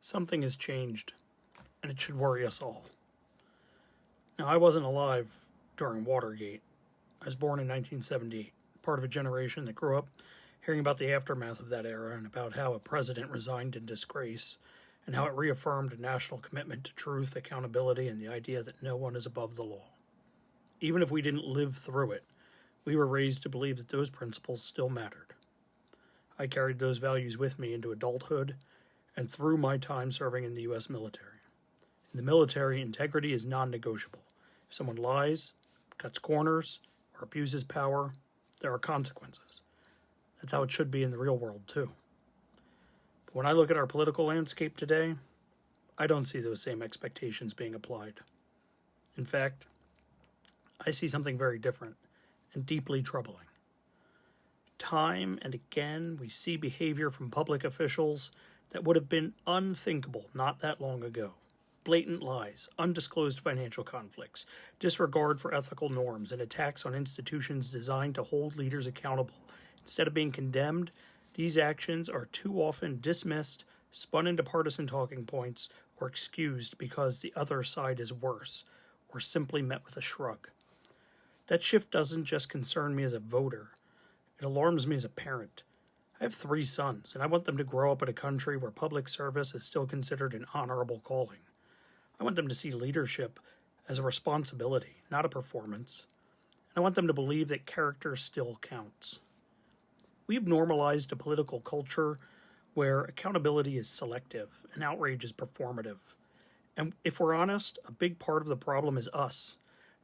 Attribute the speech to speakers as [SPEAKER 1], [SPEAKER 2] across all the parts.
[SPEAKER 1] Something has changed, and it should worry us all. Now, I wasn't alive during Watergate. I was born in 1978, part of a generation that grew up hearing about the aftermath of that era and about how a president resigned in disgrace and how it reaffirmed a national commitment to truth, accountability, and the idea that no one is above the law. Even if we didn't live through it, we were raised to believe that those principles still mattered. I carried those values with me into adulthood and through my time serving in the U.S. military. In the military, integrity is non-negotiable. If someone lies, cuts corners, or abuses power, there are consequences. That's how it should be in the real world, too. But when I look at our political landscape today, I don't see those same expectations being applied. In fact, I see something very different and deeply troubling. Time and again, we see behavior from public officials that would have been unthinkable not that long ago. Blatant lies, undisclosed financial conflicts, disregard for ethical norms, and attacks on institutions designed to hold leaders accountable. Instead of being condemned, these actions are too often dismissed, spun into partisan talking points, or excused because the other side is worse, or simply met with a shrug. That shift doesn't just concern me as a voter. It alarms me as a parent. I have 3 sons, and I want them to grow up in a country where public service is still considered an honorable calling. I want them to see leadership as a responsibility, not a performance. And I want them to believe that character still counts. We've normalized a political culture where accountability is selective and outrage is performative. And if we're honest, a big part of the problem is us,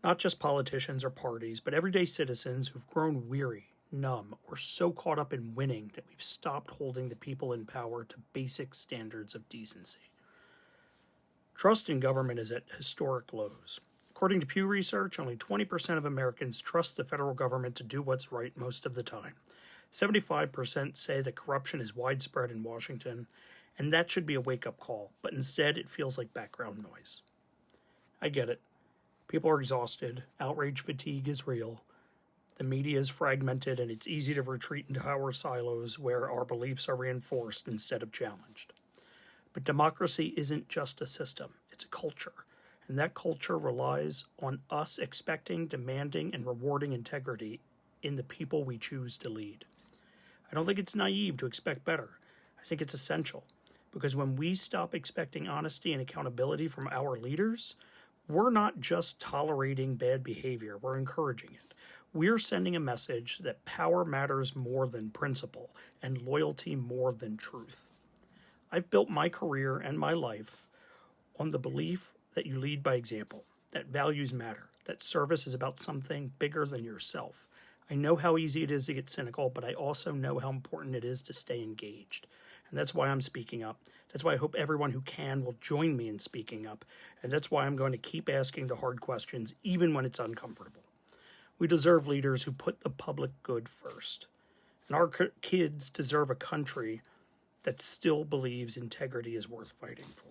[SPEAKER 1] not just politicians or parties, but everyday citizens who've grown weary, numb, or so caught up in winning that we've stopped holding the people in power to basic standards of decency. Trust in government is at historic lows. According to Pew Research, only 20% of Americans trust the federal government to do what's right most of the time. 75% say that corruption is widespread in Washington, and that should be a wake-up call, but instead it feels like background noise. I get it. People are exhausted. Outrage fatigue is real. The media is fragmented, and it's easy to retreat into our silos where our beliefs are reinforced instead of challenged. But democracy isn't just a system, it's a culture. And that culture relies on us expecting, demanding, and rewarding integrity in the people we choose to lead. I don't think it's naive to expect better. I think it's essential. Because when we stop expecting honesty and accountability from our leaders, we're not just tolerating bad behavior, we're encouraging it. We're sending a message that power matters more than principle and loyalty more than truth. I've built my career and my life on the belief that you lead by example, that values matter, that service is about something bigger than yourself. I know how easy it is to get cynical, but I also know how important it is to stay engaged. And that's why I'm speaking up. That's why I hope everyone who can will join me in speaking up. And that's why I'm going to keep asking the hard questions, even when it's uncomfortable. We deserve leaders who put the public good first. And our kids deserve a country that still believes integrity is worth fighting for.